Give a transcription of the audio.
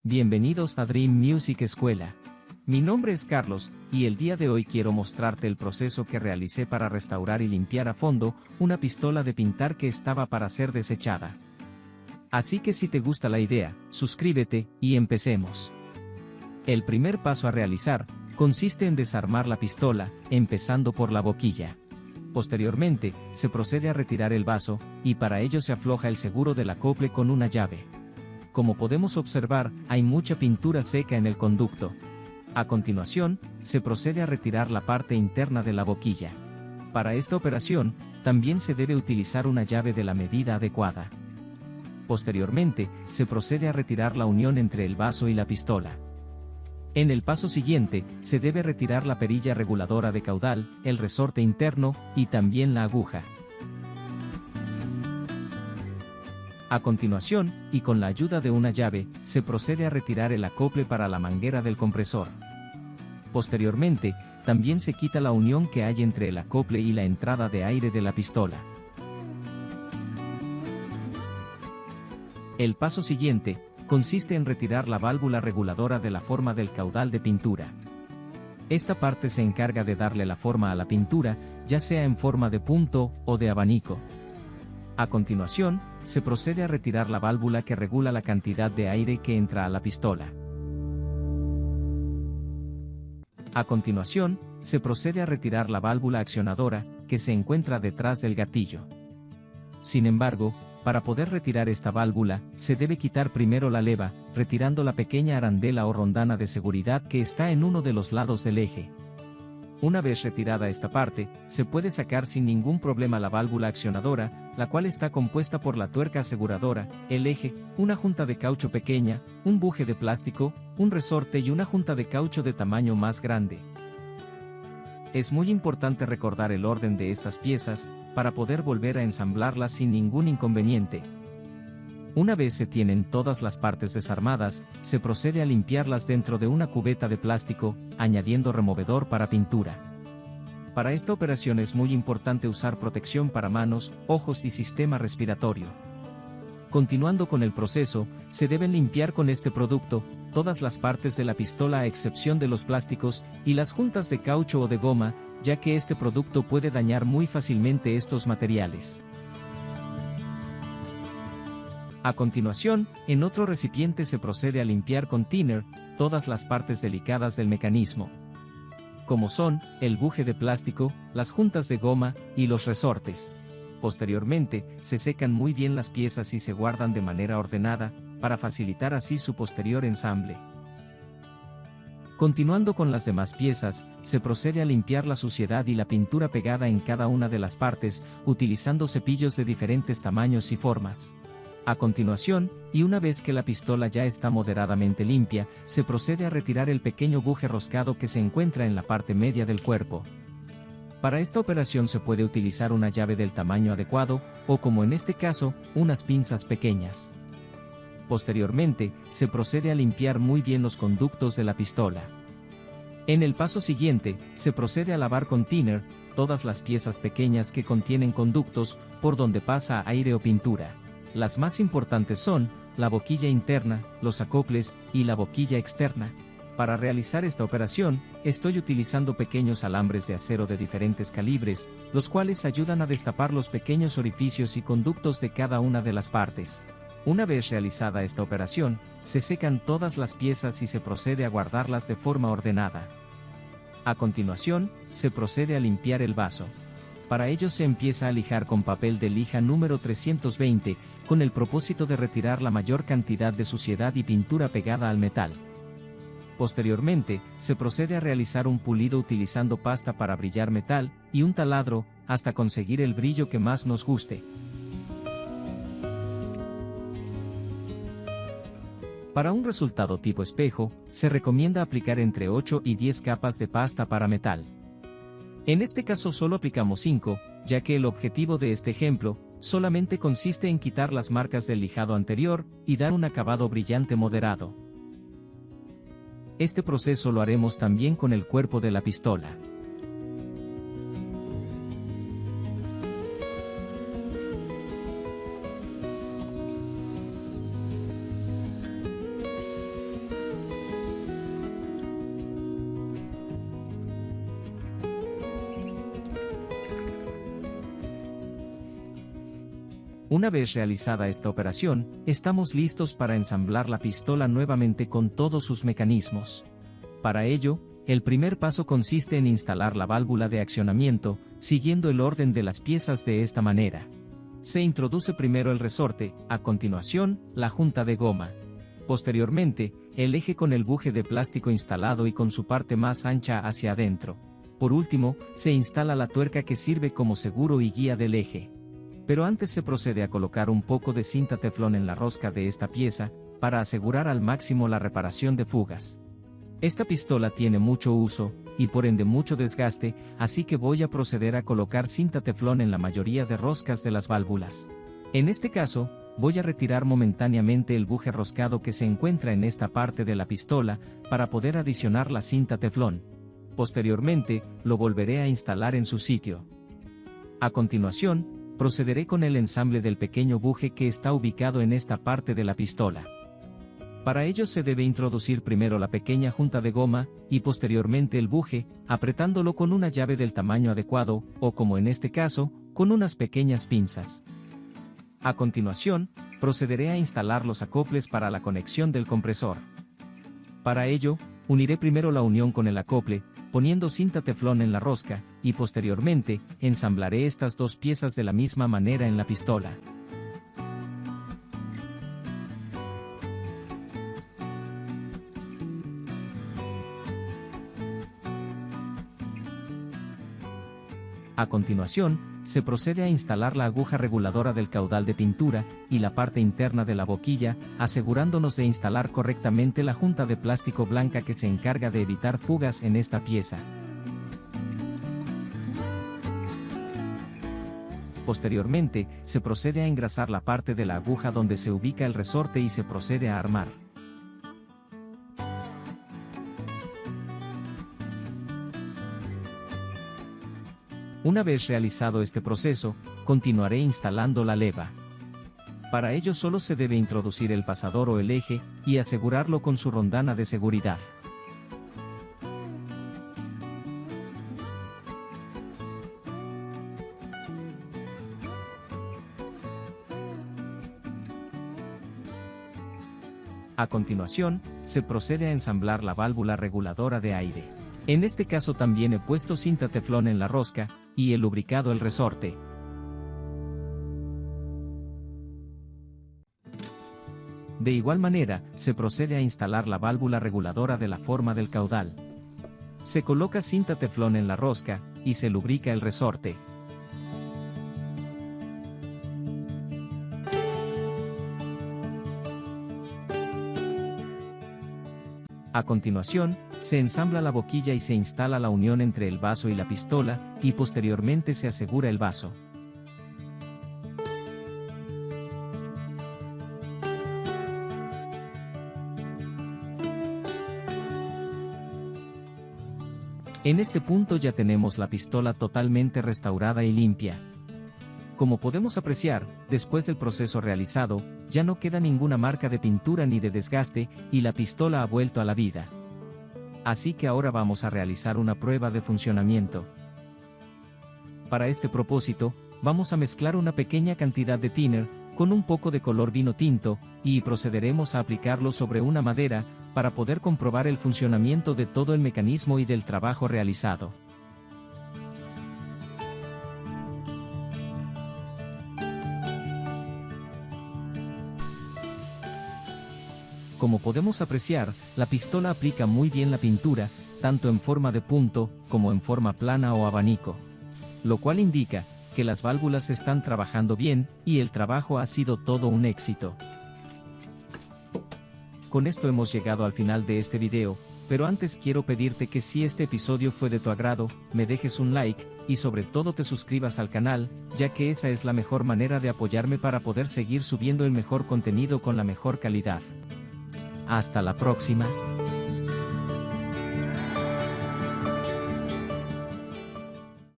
Bienvenidos a Dream Music Escuela. Mi nombre es Carlos, y el día de hoy quiero mostrarte el proceso que realicé para restaurar y limpiar a fondo una pistola de pintar que estaba para ser desechada. Así que si te gusta la idea, suscríbete, y empecemos. El primer paso a realizar consiste en desarmar la pistola, empezando por la boquilla. Posteriormente, se procede a retirar el vaso, y para ello se afloja el seguro del acople con una llave. Como podemos observar, hay mucha pintura seca en el conducto. A continuación, se procede a retirar la parte interna de la boquilla. Para esta operación, también se debe utilizar una llave de la medida adecuada. Posteriormente, se procede a retirar la unión entre el vaso y la pistola. En el paso siguiente, se debe retirar la perilla reguladora de caudal, el resorte interno, y también la aguja. A continuación, y con la ayuda de una llave, se procede a retirar el acople para la manguera del compresor. Posteriormente, también se quita la unión que hay entre el acople y la entrada de aire de la pistola. El paso siguiente consiste en retirar la válvula reguladora de la forma del caudal de pintura. Esta parte se encarga de darle la forma a la pintura, ya sea en forma de punto o de abanico. A continuación, se procede a retirar la válvula que regula la cantidad de aire que entra a la pistola. A continuación, se procede a retirar la válvula accionadora, que se encuentra detrás del gatillo. Sin embargo, para poder retirar esta válvula, se debe quitar primero la leva, retirando la pequeña arandela o rondana de seguridad que está en uno de los lados del eje. Una vez retirada esta parte, se puede sacar sin ningún problema la válvula accionadora, la cual está compuesta por la tuerca aseguradora, el eje, una junta de caucho pequeña, un buje de plástico, un resorte y una junta de caucho de tamaño más grande. Es muy importante recordar el orden de estas piezas, para poder volver a ensamblarlas sin ningún inconveniente. Una vez se tienen todas las partes desarmadas, se procede a limpiarlas dentro de una cubeta de plástico, añadiendo removedor para pintura. Para esta operación es muy importante usar protección para manos, ojos y sistema respiratorio. Continuando con el proceso, se deben limpiar con este producto todas las partes de la pistola a excepción de los plásticos y las juntas de caucho o de goma, ya que este producto puede dañar muy fácilmente estos materiales. A continuación, en otro recipiente se procede a limpiar con thinner todas las partes delicadas del mecanismo, como son el buje de plástico, las juntas de goma y los resortes. Posteriormente, se secan muy bien las piezas y se guardan de manera ordenada, para facilitar así su posterior ensamble. Continuando con las demás piezas, se procede a limpiar la suciedad y la pintura pegada en cada una de las partes, utilizando cepillos de diferentes tamaños y formas. A continuación, y una vez que la pistola ya está moderadamente limpia, se procede a retirar el pequeño buje roscado que se encuentra en la parte media del cuerpo. Para esta operación se puede utilizar una llave del tamaño adecuado, o como en este caso, unas pinzas pequeñas. Posteriormente, se procede a limpiar muy bien los conductos de la pistola. En el paso siguiente, se procede a lavar con thinner todas las piezas pequeñas que contienen conductos, por donde pasa aire o pintura. Las más importantes son la boquilla interna, los acoples y la boquilla externa. Para realizar esta operación, estoy utilizando pequeños alambres de acero de diferentes calibres, los cuales ayudan a destapar los pequeños orificios y conductos de cada una de las partes. Una vez realizada esta operación, se secan todas las piezas y se procede a guardarlas de forma ordenada. A continuación, se procede a limpiar el vaso. Para ello se empieza a lijar con papel de lija número 320, con el propósito de retirar la mayor cantidad de suciedad y pintura pegada al metal. Posteriormente, se procede a realizar un pulido utilizando pasta para brillar metal, y un taladro, hasta conseguir el brillo que más nos guste. Para un resultado tipo espejo, se recomienda aplicar entre 8 y 10 capas de pasta para metal. En este caso solo aplicamos 5, ya que el objetivo de este ejemplo solamente consiste en quitar las marcas del lijado anterior y dar un acabado brillante moderado. Este proceso lo haremos también con el cuerpo de la pistola. Una vez realizada esta operación, estamos listos para ensamblar la pistola nuevamente con todos sus mecanismos. Para ello, el primer paso consiste en instalar la válvula de accionamiento, siguiendo el orden de las piezas de esta manera. Se introduce primero el resorte, a continuación, la junta de goma. Posteriormente, el eje con el buje de plástico instalado y con su parte más ancha hacia adentro. Por último, se instala la tuerca que sirve como seguro y guía del eje. Pero antes se procede a colocar un poco de cinta teflón en la rosca de esta pieza, para asegurar al máximo la reparación de fugas. Esta pistola tiene mucho uso, y por ende mucho desgaste, así que voy a proceder a colocar cinta teflón en la mayoría de roscas de las válvulas. En este caso, voy a retirar momentáneamente el buje roscado que se encuentra en esta parte de la pistola, para poder adicionar la cinta teflón. Posteriormente, lo volveré a instalar en su sitio. A continuación, procederé con el ensamble del pequeño buje que está ubicado en esta parte de la pistola. Para ello se debe introducir primero la pequeña junta de goma, y posteriormente el buje, apretándolo con una llave del tamaño adecuado, o como en este caso, con unas pequeñas pinzas. A continuación, procederé a instalar los acoples para la conexión del compresor. Para ello, uniré primero la unión con el acople, poniendo cinta teflón en la rosca, y posteriormente, ensamblaré estas dos piezas de la misma manera en la pistola. A continuación, se procede a instalar la aguja reguladora del caudal de pintura, y la parte interna de la boquilla, asegurándonos de instalar correctamente la junta de plástico blanca que se encarga de evitar fugas en esta pieza. Posteriormente, se procede a engrasar la parte de la aguja donde se ubica el resorte y se procede a armar. Una vez realizado este proceso, continuaré instalando la leva. Para ello solo se debe introducir el pasador o el eje, y asegurarlo con su rondana de seguridad. A continuación, se procede a ensamblar la válvula reguladora de aire. En este caso también he puesto cinta teflón en la rosca, y he lubricado el resorte. De igual manera, se procede a instalar la válvula reguladora de la forma del caudal. Se coloca cinta teflón en la rosca, y se lubrica el resorte. A continuación, se ensambla la boquilla y se instala la unión entre el vaso y la pistola, y posteriormente se asegura el vaso. En este punto ya tenemos la pistola totalmente restaurada y limpia. Como podemos apreciar, después del proceso realizado, ya no queda ninguna marca de pintura ni de desgaste, y la pistola ha vuelto a la vida. Así que ahora vamos a realizar una prueba de funcionamiento. Para este propósito, vamos a mezclar una pequeña cantidad de thinner, con un poco de color vino tinto, y procederemos a aplicarlo sobre una madera, para poder comprobar el funcionamiento de todo el mecanismo y del trabajo realizado. Como podemos apreciar, la pistola aplica muy bien la pintura, tanto en forma de punto, como en forma plana o abanico. Lo cual indica que las válvulas están trabajando bien, y el trabajo ha sido todo un éxito. Con esto hemos llegado al final de este video, pero antes quiero pedirte que si este episodio fue de tu agrado, me dejes un like, y sobre todo te suscribas al canal, ya que esa es la mejor manera de apoyarme para poder seguir subiendo el mejor contenido con la mejor calidad. Hasta la próxima.